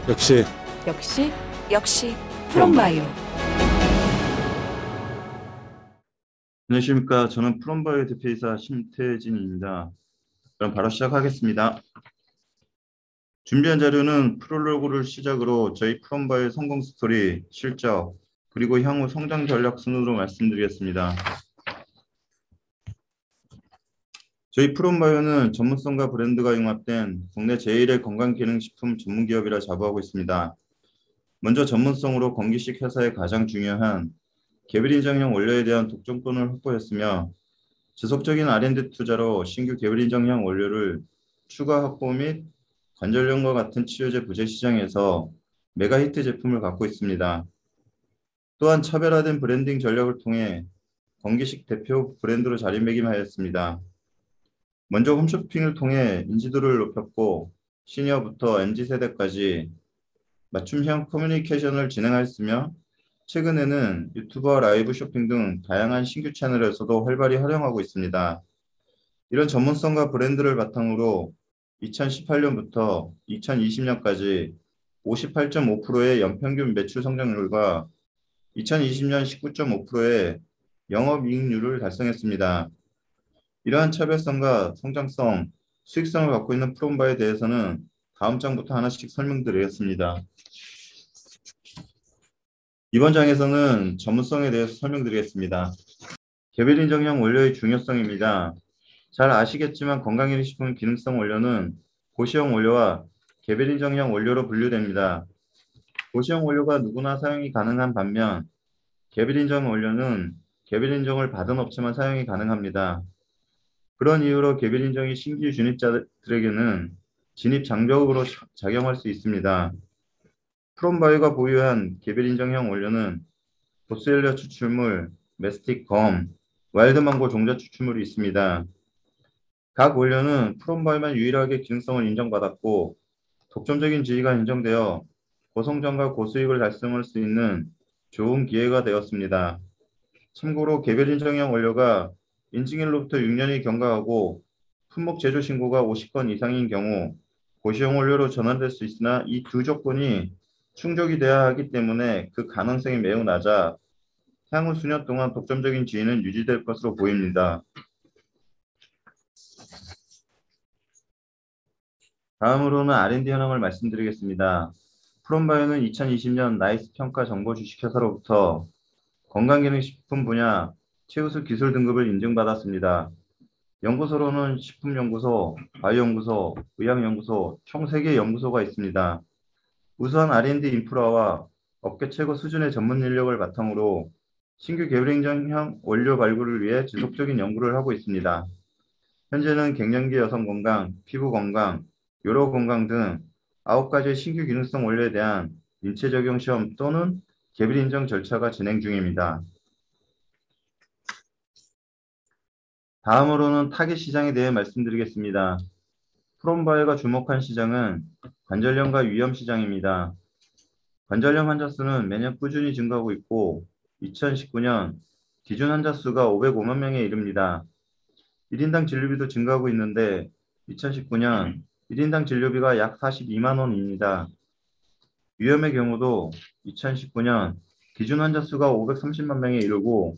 역시 역시 프롬바이오. 안녕하십니까. 저는 프롬바이오 대표이사 심태진입니다. 그럼 바로 시작하겠습니다. 준비한 자료는 프롤로그를 시작으로 저희 프롬바이오 성공 스토리, 실적, 그리고 향후 성장 전략 순으로 말씀드리겠습니다. 저희 프롬바이오는 전문성과 브랜드가 융합된 국내 제1의 건강기능식품 전문기업이라 자부하고 있습니다. 먼저 전문성으로 건기식 회사의 가장 중요한 개별인정형 원료에 대한 독점권을 확보했으며 지속적인 R&D 투자로 신규 개별인정형 원료를 추가 확보 및 관절염과 같은 치료제 부재 시장에서 메가히트 제품을 갖고 있습니다. 또한 차별화된 브랜딩 전략을 통해 건기식 대표 브랜드로 자리매김하였습니다. 먼저 홈쇼핑을 통해 인지도를 높였고 시니어부터 MZ세대까지 맞춤형 커뮤니케이션을 진행하였으며 최근에는 유튜버 라이브 쇼핑 등 다양한 신규 채널에서도 활발히 활용하고 있습니다. 이런 전문성과 브랜드를 바탕으로 2018년부터 2020년까지 58.5%의 연평균 매출 성장률과 2020년 19.5%의 영업이익률을 달성했습니다. 이러한 차별성과 성장성, 수익성을 갖고 있는 프롬바에 대해서는 다음 장부터 하나씩 설명드리겠습니다. 이번 장에서는 전문성에 대해서 설명드리겠습니다. 개별인정형 원료의 중요성입니다. 잘 아시겠지만 건강기능식품 기능성 원료는 고시형 원료와 개별인정형 원료로 분류됩니다. 고시형 원료가 누구나 사용이 가능한 반면 개별인정 원료는 개별인정을 받은 업체만 사용이 가능합니다. 그런 이유로 개별인정이 신규 진입자들에게는 진입 장벽으로 작용할 수 있습니다. 프롬바이오가 보유한 개별인정형 원료는 보스웰리아 추출물, 메스틱 검, 와일드망고 종자 추출물이 있습니다. 각 원료는 프롬바이오만 유일하게 기능성을 인정받았고 독점적인 지위가 인정되어 고성장과 고수익을 달성할 수 있는 좋은 기회가 되었습니다. 참고로 개별인정형 원료가 인증일로부터 6년이 경과하고 품목 제조 신고가 50건 이상인 경우 고시형 원료로 전환될 수 있으나 이 두 조건이 충족이 돼야 하기 때문에 그 가능성이 매우 낮아 향후 수년 동안 독점적인 지위는 유지될 것으로 보입니다. 다음으로는 R&D 현황을 말씀드리겠습니다. 프롬바이오는 2020년 나이스 평가 정보 주식회사로부터 건강기능식품 분야 최우수 기술 등급을 인증받았습니다. 연구소로는 식품연구소, 바이오연구소, 의학연구소 총 3개 연구소가 있습니다. 우수한 R&D 인프라와 업계 최고 수준의 전문 인력을 바탕으로 신규 개별인정형 원료 발굴을 위해 지속적인 연구를 하고 있습니다. 현재는 갱년기 여성 건강, 피부 건강, 요로 건강 등 9가지의 신규 기능성 원료에 대한 인체 적용 시험 또는 개별 인정 절차가 진행 중입니다. 다음으로는 타깃 시장에 대해 말씀드리겠습니다. 프롬바이오가 주목한 시장은 관절염과 위염 시장입니다. 관절염 환자 수는 매년 꾸준히 증가하고 있고 2019년 기준 환자 수가 505만 명에 이릅니다. 1인당 진료비도 증가하고 있는데 2019년 1인당 진료비가 약 42만 원입니다. 위염의 경우도 2019년 기준 환자 수가 530만 명에 이르고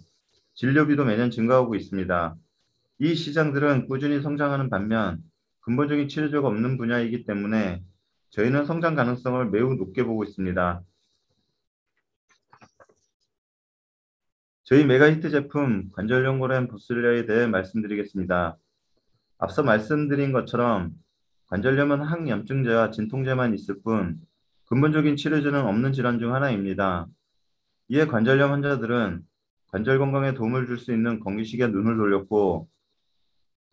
진료비도 매년 증가하고 있습니다. 이 시장들은 꾸준히 성장하는 반면 근본적인 치료제가 없는 분야이기 때문에 저희는 성장 가능성을 매우 높게 보고 있습니다. 저희 메가히트 제품 관절연골엠 보스웰리아에 대해 말씀드리겠습니다. 앞서 말씀드린 것처럼 관절염은 항염증제와 진통제만 있을 뿐 근본적인 치료제는 없는 질환 중 하나입니다. 이에 관절염 환자들은 관절 건강에 도움을 줄 수 있는 건기식에 눈을 돌렸고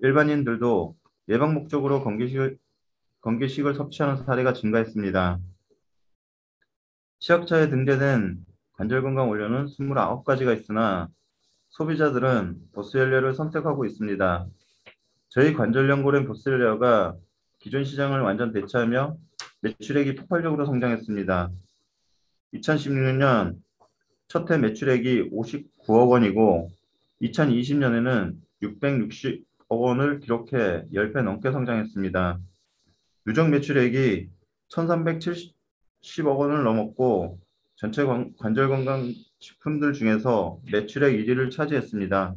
일반인들도 예방 목적으로 건기식을 섭취하는 사례가 증가했습니다. 치약처에 등재된 관절건강 원료는 29가지가 있으나 소비자들은 보스웰리아를 선택하고 있습니다. 저희 관절연골엠 보스웰리아가 기존 시장을 완전 대체하며 매출액이 폭발적으로 성장했습니다. 2016년 첫 해 매출액이 59억 원이고 2020년에는 660억 원을 기록해 10배 넘게 성장했습니다. 누적 매출액이 10억 원을 넘었고 전체 관절 건강 식품들 중에서 매출액 1위를 차지했습니다.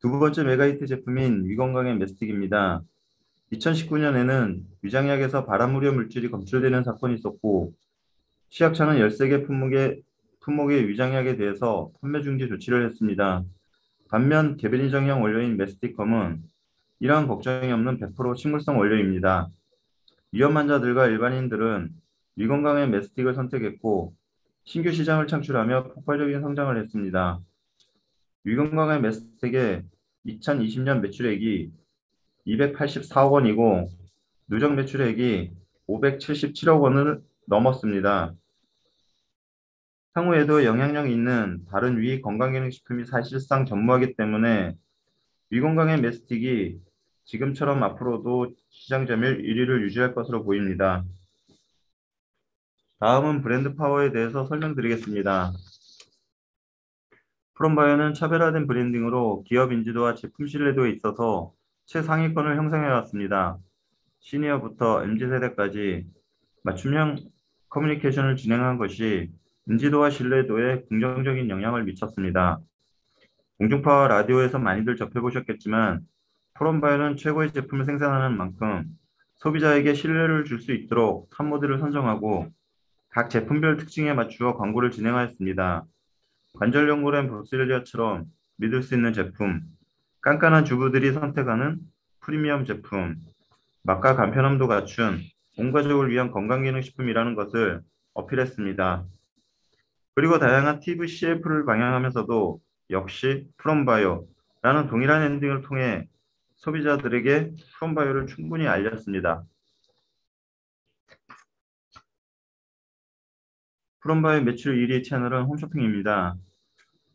두 번째 메가히트 제품인 위건강의 메스틱입니다. 2019년에는 위장약에서 발암우려 물질이 검출되는 사건이 있었고 시약처는 13개 품목의 위장약에 대해서 판매 중지 조치를 했습니다. 반면 개별인정형 원료인 메스틱컴은 이러한 걱정이 없는 100% 식물성 원료입니다. 위험 환자들과 일반인들은 위건강의 메스틱을 선택했고 신규 시장을 창출하며 폭발적인 성장을 했습니다. 위건강의 메스틱의 2020년 매출액이 284억 원이고 누적 매출액이 577억 원을 넘었습니다. 향후에도 영향력 있는 다른 위 건강기능식품이 사실상 전무하기 때문에 위건강의 메스틱이 지금처럼 앞으로도 시장 점유율 1위를 유지할 것으로 보입니다. 다음은 브랜드 파워에 대해서 설명드리겠습니다. 프롬바이오는 차별화된 브랜딩으로 기업 인지도와 제품 신뢰도에 있어서 최상위권을 형성해왔습니다. 시니어부터 MZ세대까지 맞춤형 커뮤니케이션을 진행한 것이 인지도와 신뢰도에 긍정적인 영향을 미쳤습니다. 공중파와 라디오에서 많이들 접해보셨겠지만 프롬바이오는 최고의 제품을 생산하는 만큼 소비자에게 신뢰를 줄 수 있도록 탑모델을 선정하고 각 제품별 특징에 맞추어 광고를 진행하였습니다. 관절 연구된 브로실리아처럼 믿을 수 있는 제품, 깐깐한 주부들이 선택하는 프리미엄 제품, 맛과 간편함도 갖춘 온 가족을 위한 건강기능식품이라는 것을 어필했습니다. 그리고 다양한 TV CF를 방영하면서도 역시 프롬바이오라는 동일한 엔딩을 통해 소비자들에게 프롬바이오를 충분히 알렸습니다. 프롬바이오 매출 1위 채널은 홈쇼핑입니다.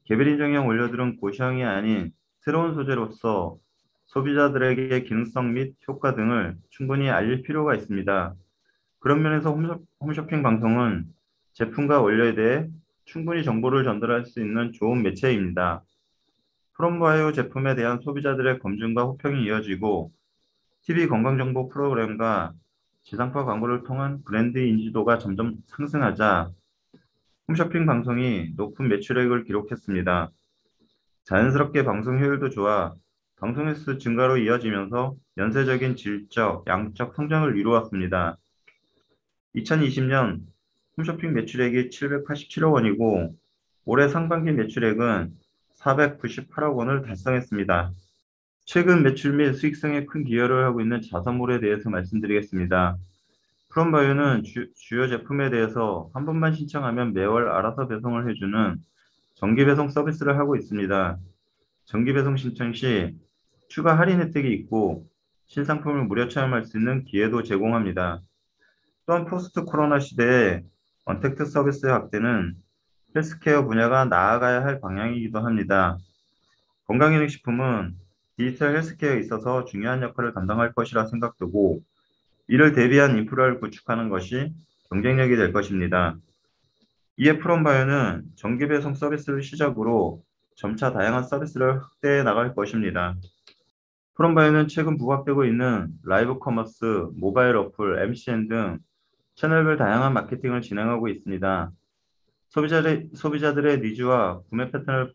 개별인정형 원료들은 고시형이 아닌 새로운 소재로서 소비자들에게 기능성 및 효과 등을 충분히 알릴 필요가 있습니다. 그런 면에서 홈쇼핑 방송은 제품과 원료에 대해 충분히 정보를 전달할 수 있는 좋은 매체입니다. 프롬바이오 제품에 대한 소비자들의 검증과 호평이 이어지고 TV 건강정보 프로그램과 지상파 광고를 통한 브랜드 인지도가 점점 상승하자 홈쇼핑 방송이 높은 매출액을 기록했습니다. 자연스럽게 방송 효율도 좋아 방송 횟수 증가로 이어지면서 연쇄적인 질적, 양적 성장을 이루었습니다. 2020년 홈쇼핑 매출액이 787억 원이고 올해 상반기 매출액은 498억 원을 달성했습니다. 최근 매출 및 수익성에 큰 기여를 하고 있는 자사몰에 대해서 말씀드리겠습니다. 프롬바이오는 주요 제품에 대해서 한 번만 신청하면 매월 알아서 배송을 해주는 정기 배송 서비스를 하고 있습니다. 정기 배송 신청 시 추가 할인 혜택이 있고 신상품을 무료 체험할 수 있는 기회도 제공합니다. 또한 포스트 코로나 시대에 언택트 서비스의 확대는 헬스케어 분야가 나아가야 할 방향이기도 합니다. 건강기능식품은 디지털 헬스케어에 있어서 중요한 역할을 감당할 것이라 생각되고 이를 대비한 인프라를 구축하는 것이 경쟁력이 될 것입니다. 이에 프롬바이오는 정기 배송 서비스를 시작으로 점차 다양한 서비스를 확대해 나갈 것입니다. 프롬바이오는 최근 부각되고 있는 라이브 커머스, 모바일 어플, MCN 등 채널별 다양한 마케팅을 진행하고 있습니다. 소비자들의 니즈와 구매 패턴을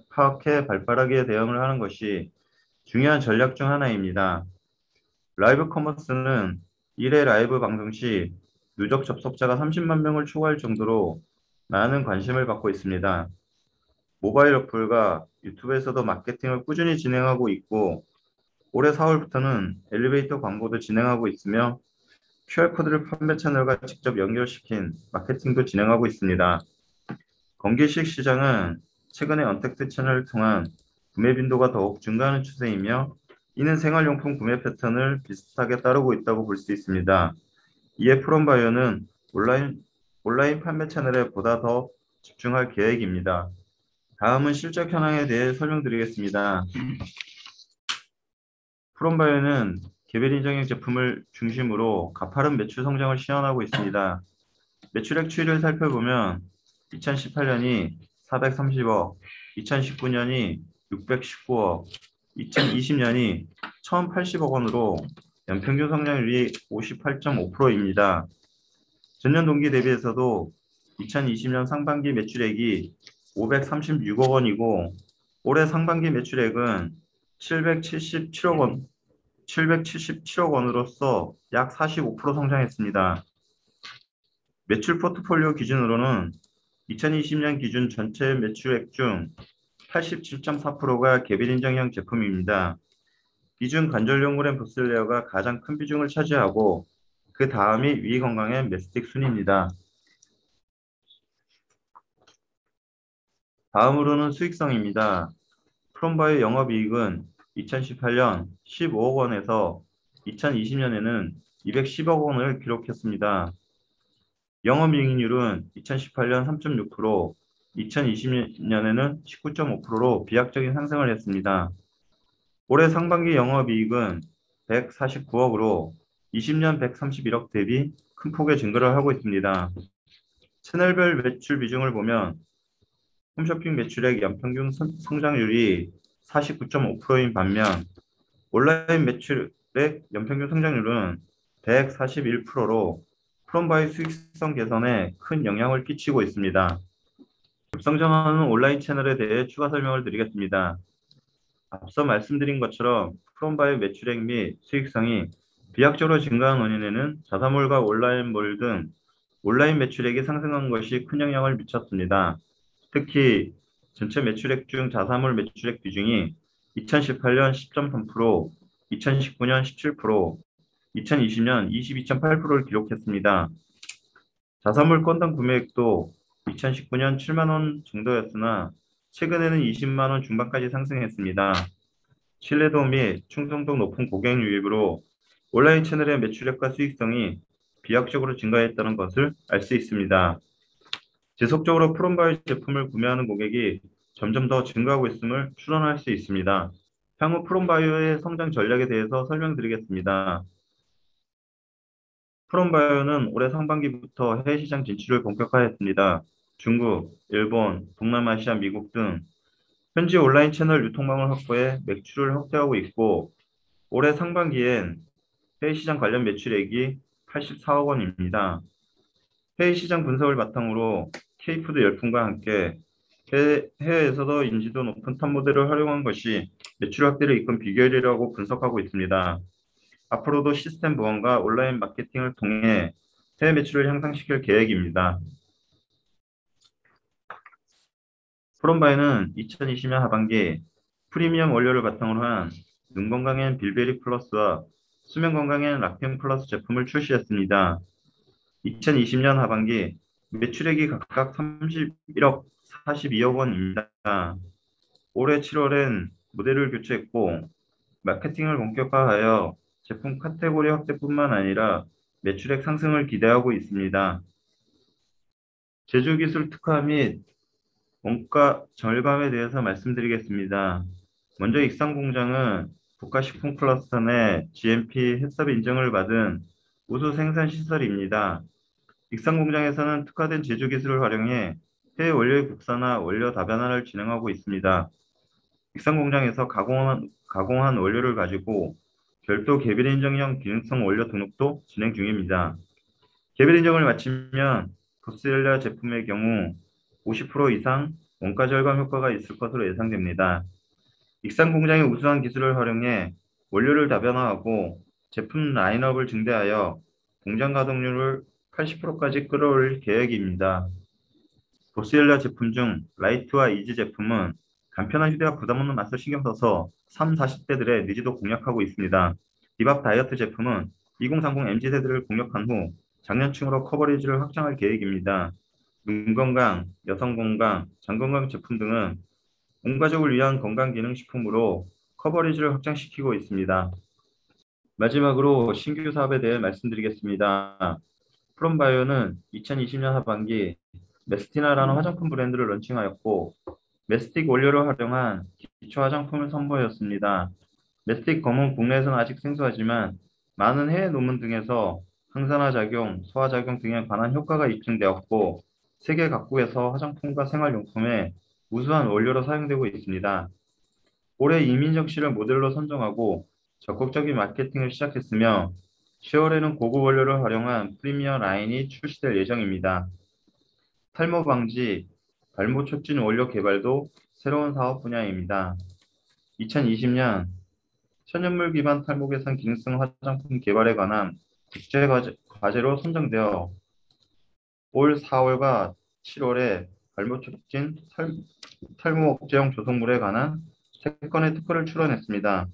파악해 발빠르게 대응을 하는 것이 중요한 전략 중 하나입니다. 라이브 커머스는 1회 라이브 방송 시 누적 접속자가 30만 명을 초과할 정도로 많은 관심을 받고 있습니다. 모바일 어플과 유튜브에서도 마케팅을 꾸준히 진행하고 있고 올해 4월부터는 엘리베이터 광고도 진행하고 있으며 QR코드를 판매 채널과 직접 연결시킨 마케팅도 진행하고 있습니다. 건기식 시장은 최근에 언택트 채널을 통한 구매 빈도가 더욱 증가하는 추세이며 이는 생활용품 구매 패턴을 비슷하게 따르고 있다고 볼 수 있습니다. 이에 프롬바이오는 온라인 판매 채널에 보다 더 집중할 계획입니다. 다음은 실적 현황에 대해 설명드리겠습니다. 프롬바이오는 개별 인정형 제품을 중심으로 가파른 매출 성장을 시현하고 있습니다. 매출액 추이를 살펴보면 2018년이 430억, 2019년이 619억, 2020년이 1080억 원으로 연평균 성장률이 58.5%입니다. 전년 동기 대비해서도 2020년 상반기 매출액이 536억 원이고 올해 상반기 매출액은 777억 원, 777억 원으로서 약 45% 성장했습니다. 매출 포트폴리오 기준으로는 2020년 기준 전체 매출액 중 87.4%가 개별 인정형 제품입니다. 기준 관절용 보슬레어가 가장 큰 비중을 차지하고 그 다음이 위 건강의 메스틱 순입니다. 다음으로는 수익성입니다. 프롬바이오 영업이익은 2018년 15억 원에서 2020년에는 210억 원을 기록했습니다. 영업이익률은 2018년 3.6%, 2020년에는 19.5%로 비약적인 상승을 했습니다. 올해 상반기 영업이익은 149억으로 20년 131억 대비 큰 폭의 증가를 하고 있습니다. 채널별 매출 비중을 보면 홈쇼핑 매출액 연평균 성장률이 49.5%인 반면 온라인 매출액 연평균 성장률은 141%로 프롬바이 수익성 개선에 큰 영향을 끼치고 있습니다. 급성장하는 온라인 채널에 대해 추가 설명을 드리겠습니다. 앞서 말씀드린 것처럼 프롬바이오 매출액 및 수익성이 비약적으로 증가한 원인에는 자사몰과 온라인몰 등 온라인 매출액이 상승한 것이 큰 영향을 미쳤습니다. 특히 전체 매출액 중 자사몰 매출액 비중이 2018년 10.3%, 2019년 17%, 2020년 22.8%를 기록했습니다. 자사몰 건당 구매액도 2019년 7만 원 정도였으나 최근에는 20만 원 중반까지 상승했습니다. 신뢰도 및 충성도 높은 고객 유입으로 온라인 채널의 매출액과 수익성이 비약적으로 증가했다는 것을 알 수 있습니다. 지속적으로 프롬바이오 제품을 구매하는 고객이 점점 더 증가하고 있음을 추론할 수 있습니다. 향후 프롬바이오의 성장 전략에 대해서 설명드리겠습니다. 프롬바이오는 올해 상반기부터 해외 시장 진출을 본격화했습니다. 중국, 일본, 동남아시아, 미국 등 현지 온라인 채널 유통망을 확보해 매출을 확대하고 있고 올해 상반기엔 해외 시장 관련 매출액이 84억 원입니다. 해외 시장 분석을 바탕으로 K푸드 열풍과 함께 해외에서도 인지도 높은 탑 모델을 활용한 것이 매출 확대를 이끈 비결이라고 분석하고 있습니다. 앞으로도 시스템 보완과 온라인 마케팅을 통해 해외 매출을 향상시킬 계획입니다. 프롬바이는 2020년 하반기 프리미엄 원료를 바탕으로 한 눈 건강엔 빌베리 플러스와 수면 건강엔 락텐 플러스 제품을 출시했습니다. 2020년 하반기 매출액이 각각 31억, 42억 원입니다. 올해 7월엔 모델을 교체했고 마케팅을 본격화하여 제품 카테고리 확대뿐만 아니라 매출액 상승을 기대하고 있습니다. 제조기술 특화 및 원가 절감에 대해서 말씀드리겠습니다. 먼저 익산공장은 국가식품 클러스터 내 GMP 해썹 인증을 받은 우수 생산 시설입니다. 익산공장에서는 특화된 제조기술을 활용해 해외 원료의 국산화, 원료 다변화를 진행하고 있습니다. 익산공장에서 가공한 원료를 가지고 별도 개별 인정형 기능성 원료 등록도 진행 중입니다. 개별 인정을 마치면 보스웰리아 제품의 경우 50% 이상 원가 절감 효과가 있을 것으로 예상됩니다. 익산공장의 우수한 기술을 활용해 원료를 다변화하고 제품 라인업을 증대하여 공장 가동률을 80%까지 끌어올릴 계획입니다. 보스웰리아 제품 중 라이트와 이지 제품은 간편한 휴대와 부담 없는 맛을 신경 써서 3, 40대들의 니즈도 공략하고 있습니다. 디밥 다이어트 제품은 2030 MZ세대를 공략한 후 장년층으로 커버리지를 확장할 계획입니다. 눈 건강, 여성 건강, 장 건강 제품 등은 온 가족을 위한 건강기능식품으로 커버리지를 확장시키고 있습니다. 마지막으로 신규 사업에 대해 말씀드리겠습니다. 프롬바이오는 2020년 하반기 메스티나라는 화장품 브랜드를 런칭하였고 메스틱 원료를 활용한 기초 화장품을 선보였습니다. 메스틱 검은 국내에서는 아직 생소하지만 많은 해외 논문 등에서 항산화 작용, 소화 작용 등에 관한 효과가 입증되었고 세계 각국에서 화장품과 생활용품에 우수한 원료로 사용되고 있습니다. 올해 이민정 씨를 모델로 선정하고 적극적인 마케팅을 시작했으며 10월에는 고급 원료를 활용한 프리미엄 라인이 출시될 예정입니다. 탈모 방지, 발모 촉진 원료 개발도 새로운 사업 분야입니다. 2020년 천연물 기반 탈모 개선 기능성 화장품 개발에 관한 국제 과제로 선정되어 올 4월과 7월에 발모 촉진 탈모 억제용 조성물에 관한 3건의 특허를 출원했습니다.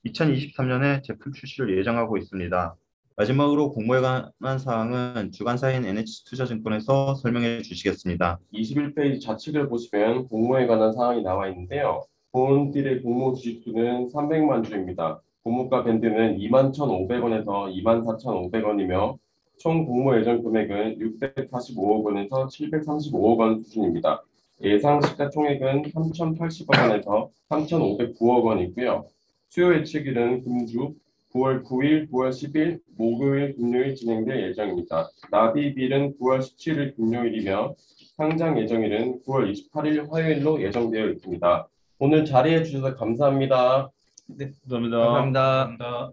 2023년에 제품 출시를 예정하고 있습니다. 마지막으로 공모에 관한 사항은 주관사인 NH투자증권에서 설명해 주시겠습니다. 21페이지 좌측을 보시면 공모에 관한 사항이 나와 있는데요. 본딜의 공모 주식수는 300만 주입니다. 공모가 밴드는 21,500원에서 24,500원이며 총 공모 예정 금액은 645억 원에서 735억 원 수준입니다. 예상 시가총액은 3,080억 원에서 3,509억 원이고요. 수요 예측일은 금주 9월 9일, 9월 10일, 목요일, 금요일 진행될 예정입니다. 납입일은 9월 17일 금요일이며 상장 예정일은 9월 28일 화요일로 예정되어 있습니다. 오늘 자리해 주셔서 감사합니다. 감사합니다. 감사합니다.